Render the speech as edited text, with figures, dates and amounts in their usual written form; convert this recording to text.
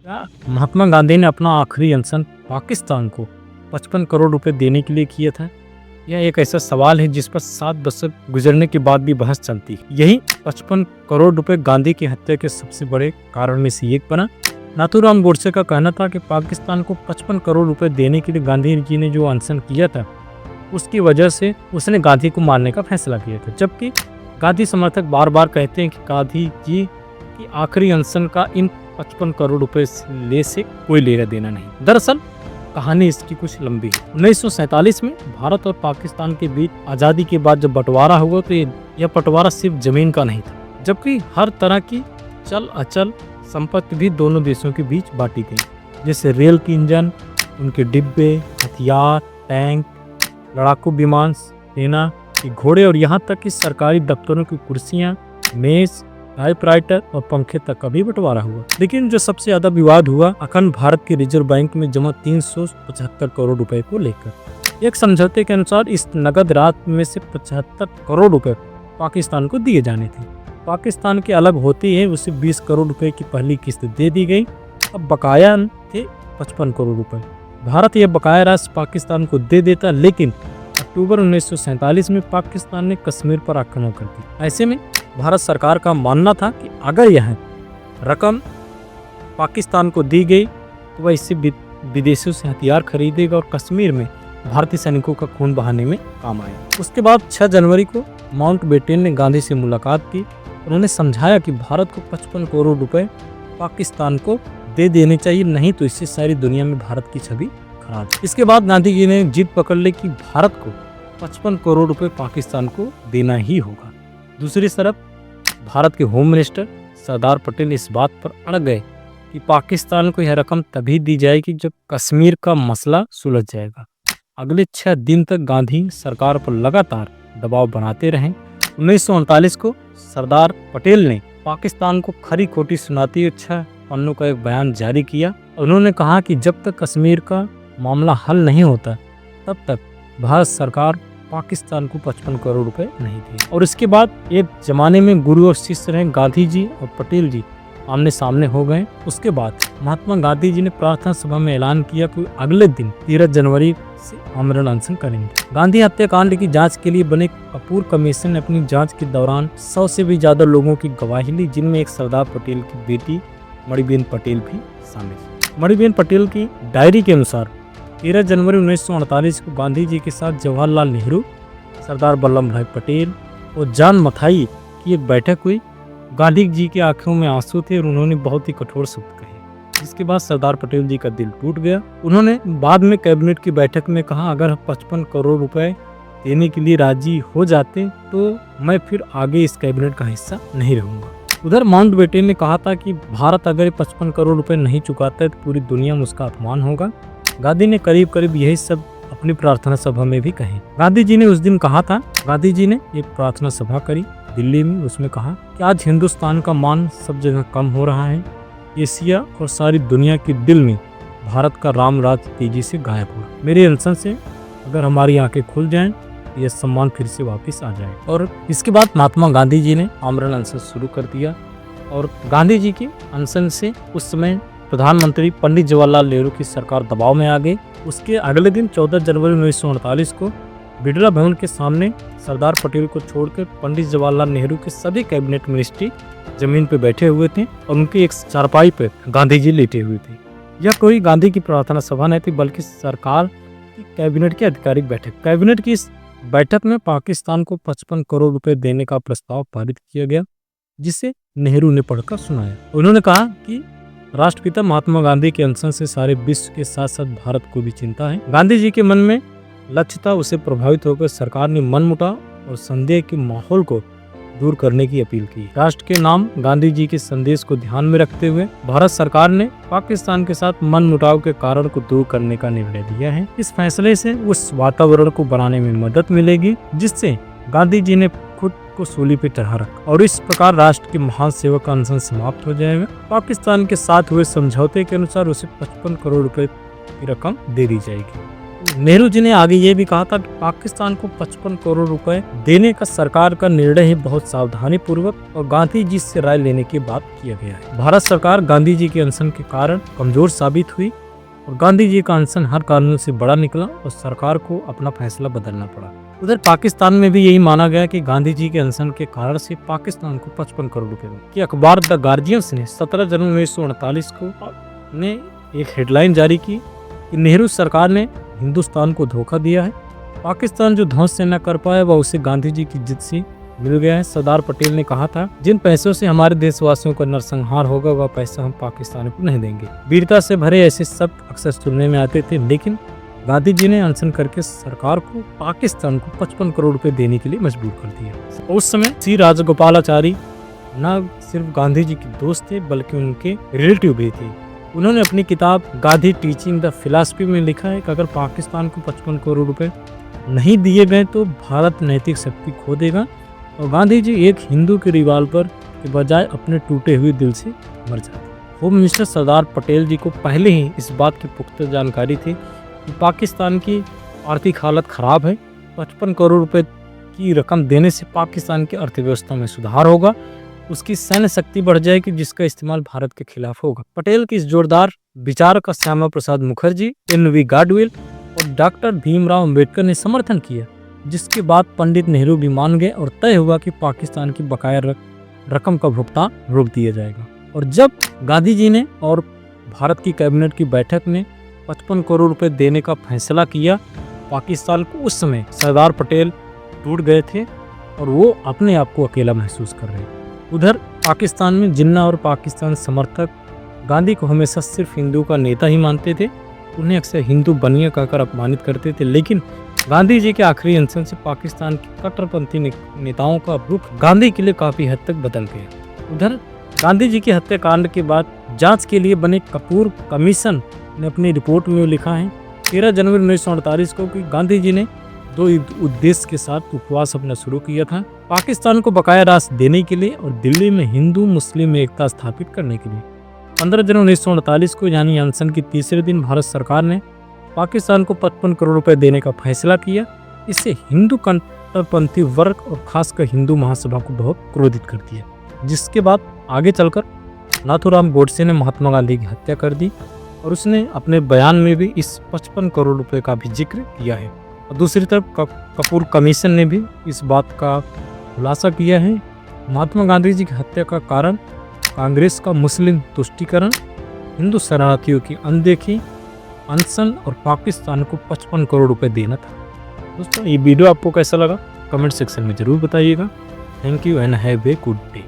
क्या महात्मा गांधी ने अपना आखिरी अनशन पाकिस्तान को 55 करोड़ रुपए देने के लिए किया था? यह एक ऐसा सवाल है जिस पर 7 दशक गुजरने के बाद भी बहस चलती है। यही 55 करोड़ रुपए गांधी की हत्या के सबसे बड़े कारण में से एक बना। नाथूराम गोडसे का कहना था कि पाकिस्तान को 55 करोड़ रुपए देने के लिए गांधी जी ने जो अनशन किया था, उसकी वजह से उसने गांधी को मारने का फैसला किया था। जबकि गांधी समर्थक बार बार कहते हैं कि गांधी जी की आखिरी अनशन का इन 55 करोड़ रुपए से कोई लेना देना नहीं। दरअसल कहानी इसकी कुछ लंबी है। 1947 में भारत और पाकिस्तान के बीच आज़ादी के बाद जब बंटवारा हुआ तो यह बंटवारा सिर्फ जमीन का नहीं था, जबकि हर तरह की चल अचल संपत्ति भी दोनों देशों के बीच बांटी गई, जैसे रेल की इंजन, उनके डिब्बे, हथियार, टैंक, लड़ाकू विमान, सेना के घोड़े और यहाँ तक कि सरकारी दफ्तरों की कुर्सियाँ, मेज, टाइपराइटर और पंखे तक का भी बंटवारा हुआ। लेकिन जो सबसे ज्यादा विवाद हुआ अखंड भारत के रिजर्व बैंक में जमा 375 करोड़ रुपए को लेकर। एक समझौते के अनुसार इस नगद राशि में से 75 करोड़ रुपए पाकिस्तान को दिए जाने थे। पाकिस्तान के अलग होते ही उसे 20 करोड़ रुपए की पहली किस्त दे दी गई। अब बकाया थे 55 करोड़ रुपए। भारत यह बकाया राशि पाकिस्तान को दे देता, लेकिन अक्टूबर 1947 में पाकिस्तान ने कश्मीर पर आक्रमण कर दिया। ऐसे में भारत सरकार का मानना था कि अगर यह रकम पाकिस्तान को दी गई तो वह इससे विदेशों से हथियार खरीदेगा और कश्मीर में भारतीय सैनिकों का खून बहाने में काम आएगा। उसके बाद 6 जनवरी को माउंटबेटन ने गांधी से मुलाकात की। उन्होंने समझाया कि भारत को 55 करोड़ रुपए पाकिस्तान को दे देने चाहिए, नहीं तो इससे सारी दुनिया में भारत की छवि खराब है। इसके बाद गांधी जी ने जिद पकड़ ली कि भारत को 55 करोड़ रुपए पाकिस्तान को देना ही होगा। दूसरी तरफ भारत के होम मिनिस्टर सरदार पटेल इस बात पर अड़ गए कि पाकिस्तान को यह रकम तभी दी जाएगी जब कश्मीर का मसला सुलझ जाएगा। अगले 6 दिन तक गांधी सरकार पर लगातार दबाव बनाते रहे। 1939 को सरदार पटेल ने पाकिस्तान को खरी खोटी सुनाती हुए 6 पन्नों का एक बयान जारी किया। उन्होंने कहा कि जब तक कश्मीर का मामला हल नहीं होता तब तक भारत सरकार पाकिस्तान को 55 करोड़ रुपए नहीं थे। और इसके बाद एक जमाने में गुरु और शिष्य रहे गांधी जी और पटेल जी आमने सामने हो गए। उसके बाद महात्मा गांधी जी ने प्रार्थना सभा में ऐलान किया कि अगले दिन 13 जनवरी से आमरण अनशन करेंगे। गांधी हत्याकांड की जांच के लिए बने कपूर कमीशन ने अपनी जांच के दौरान 100 से भी ज्यादा लोगों की गवाही ली, जिनमें एक सरदार पटेल की बेटी मणिबेन पटेल भी शामिल। मणिबेन पटेल की डायरी के अनुसार 13 जनवरी 1948 को गांधी जी के साथ जवाहरलाल नेहरू, सरदार वल्लभ भाई पटेल और जॉन मथाई की एक बैठक हुई। गांधी जी की आंखों में आंसू थे और उन्होंने बहुत ही कठोर शब्द कहे, जिसके बाद सरदार पटेल जी का दिल टूट गया। उन्होंने बाद में कैबिनेट की बैठक में कहा, अगर 55 करोड़ रुपए देने के लिए राजी हो जाते तो मैं फिर आगे इस कैबिनेट का हिस्सा नहीं रहूंगा। उधर माउंटबेटन ने कहा था कि भारत अगर 55 करोड़ रुपए नहीं चुकाता है तो पूरी दुनिया में उसका अपमान होगा। गांधी ने करीब करीब यही सब अपनी प्रार्थना सभा में भी कहे। गांधी जी ने उस दिन कहा था, गांधी जी ने एक प्रार्थना सभा करी दिल्ली में। उसमें कहा कि आज हिंदुस्तान का मान सब जगह कम हो रहा है। एशिया और सारी दुनिया के दिल में भारत का राम राज तेजी से गायब हुआ। मेरे अनशन से अगर हमारी आंखें खुल जाएं तो यह सम्मान फिर से वापस आ जाए। और इसके बाद महात्मा गांधी जी ने आमरण अनशन शुरू कर दिया। और गांधी जी के अनशन से उस समय प्रधानमंत्री पंडित जवाहरलाल नेहरू की सरकार दबाव में आ गई। उसके अगले दिन 14 जनवरी 1948 को बिड़ला भवन के सामने सरदार पटेल को छोड़कर पंडित जवाहरलाल नेहरू के सभी कैबिनेट मिनिस्ट्री जमीन पर बैठे हुए थे और उनके एक चारपाई पर गांधी जी लेटे हुए थे। यह कोई गांधी की प्रार्थना सभा नहीं थी, बल्कि सरकार की कैबिनेट की आधिकारिक बैठक। कैबिनेट की इस बैठक में पाकिस्तान को 55 करोड़ रुपए देने का प्रस्ताव पारित किया गया, जिसे नेहरू ने पढ़कर सुनाया। उन्होंने कहा कि राष्ट्रपिता महात्मा गांधी के अनशन से सारे विश्व के साथ साथ भारत को भी चिंता है। गांधी जी के मन में लक्ष्य था, उसे प्रभावित होकर सरकार ने मनमुटाव और संदेह के माहौल को दूर करने की अपील की। राष्ट्र के नाम गांधी जी के संदेश को ध्यान में रखते हुए भारत सरकार ने पाकिस्तान के साथ मनमुटाव के कारण को दूर करने का निर्णय लिया है। इस फैसले से उस वातावरण को बनाने में मदद मिलेगी जिससे गांधी जी ने खुद को सूली पे चढ़ा रखा, और इस प्रकार राष्ट्र के महान सेवक का अनशन समाप्त हो जाएगा। पाकिस्तान के साथ हुए समझौते के अनुसार उसे 55 करोड़ रुपए की रकम दे दी जाएगी। नेहरू जी ने आगे ये भी कहा था कि पाकिस्तान को 55 करोड़ रुपए देने का सरकार का निर्णय है बहुत सावधानी पूर्वक और गांधी जी से राय लेने के बाद किया गया है। भारत सरकार गांधी जी के अनशन के कारण कमजोर साबित हुई और गांधी जी का अनशन हर कानून से बड़ा निकला और सरकार को अपना फैसला बदलना पड़ा। उधर पाकिस्तान में भी यही माना गया कि गांधी जी के अनशन के कारण से पाकिस्तान को 55 करोड़ रुपए मिले। कि अखबार द गार्जियंस ने 17 जनवरी 1948 को ने एक हेडलाइन जारी की कि नेहरू सरकार ने हिंदुस्तान को धोखा दिया है। पाकिस्तान जो ध्वंस से न कर पाया वह उसे गांधी जी की जिद से मिल गया है। सरदार पटेल ने कहा था, जिन पैसों से हमारे देशवासियों का नरसंहार होगा वह पैसा हम पाकिस्तान को नहीं देंगे। वीरता से भरे ऐसे शब्द अक्सर सुनने में आते थे, लेकिन गांधी जी ने अनशन करके सरकार को पाकिस्तान को 55 करोड़ रुपए देने के लिए मजबूर कर दिया। उस समय सी राजगोपालाचारी न सिर्फ गांधी जी के दोस्त थे बल्कि उनके रिलेटिव भी थे। उन्होंने अपनी किताब गांधी टीचिंग द फिलॉसफी में लिखा है कि अगर पाकिस्तान को 55 करोड़ रुपए नहीं दिए गए तो भारत नैतिक शक्ति खो देगा और गांधी जी एक हिंदू के रिवॉल्वर के बजाय अपने टूटे हुए दिल से मर जाते। होम मिनिस्टर सरदार पटेल जी को पहले ही इस बात की पुख्ता जानकारी थी कि पाकिस्तान की आर्थिक हालत खराब है। 55 करोड़ रुपए की रकम देने से पाकिस्तान की अर्थव्यवस्था में सुधार होगा, उसकी सैन्य शक्ति बढ़ जाएगी जिसका इस्तेमाल भारत के खिलाफ होगा। पटेल की इस जोरदार विचार का श्यामा प्रसाद मुखर्जी, एन.वी. गाडविल और डॉक्टर भीमराव अम्बेडकर ने समर्थन किया, जिसके बाद पंडित नेहरू भी मान गए और तय हुआ कि पाकिस्तान की बकाया रकम का भुगतान रोक दिया जाएगा। और जब गांधी जी ने और भारत की कैबिनेट की बैठक में 55 करोड़ रुपए देने का फैसला किया, पाकिस्तान को उस समय सरदार पटेल टूट गए थे और वो अपने आप को अकेला महसूस कर रहे थे। उधर पाकिस्तान में जिन्ना और पाकिस्तान समर्थक गांधी को हमेशा सिर्फ हिंदू का नेता ही मानते थे। उन्हें अक्सर हिंदू बनिया कहकर अपमानित करते थे, लेकिन गांधी जी के आखिरी अनशन से पाकिस्तान के कट्टरपंथी नेताओं का रुख गांधी के लिए काफी हद तक बदल गया। उधर गांधी जी की हत्याकांड के बाद जांच के लिए बने कपूर कमीशन ने अपनी रिपोर्ट में लिखा है 13 जनवरी 1948 को कि गांधी जी ने 2 उद्देश्य के साथ उपवास अपना शुरू किया था, पाकिस्तान को बकाया राशि देने के लिए और दिल्ली में हिंदू मुस्लिम एकता स्थापित करने के लिए। 15 जनवरी 1948 को यानी अनशन के तीसरे दिन भारत सरकार ने पाकिस्तान को 55 करोड़ रुपए देने का फैसला किया। इससे हिंदू कट्टरपंथी वर्ग और खासकर हिंदू महासभा को बहुत क्रोधित कर दिया, जिसके बाद आगे चलकर नाथूराम गोडसे ने महात्मा गांधी की हत्या कर दी और उसने अपने बयान में भी इस 55 करोड़ रुपए का भी जिक्र किया है। और दूसरी तरफ कपूर कमीशन ने भी इस बात का खुलासा किया है। महात्मा गांधी जी की हत्या का कारण कांग्रेस का मुस्लिम तुष्टीकरण, हिंदू शरणार्थियों की अनदेखी, अनशन और पाकिस्तान को 55 करोड़ रुपए देना था। दोस्तों, ये वीडियो आपको कैसा लगा कमेंट सेक्शन में जरूर बताइएगा। Thank you and have a good day.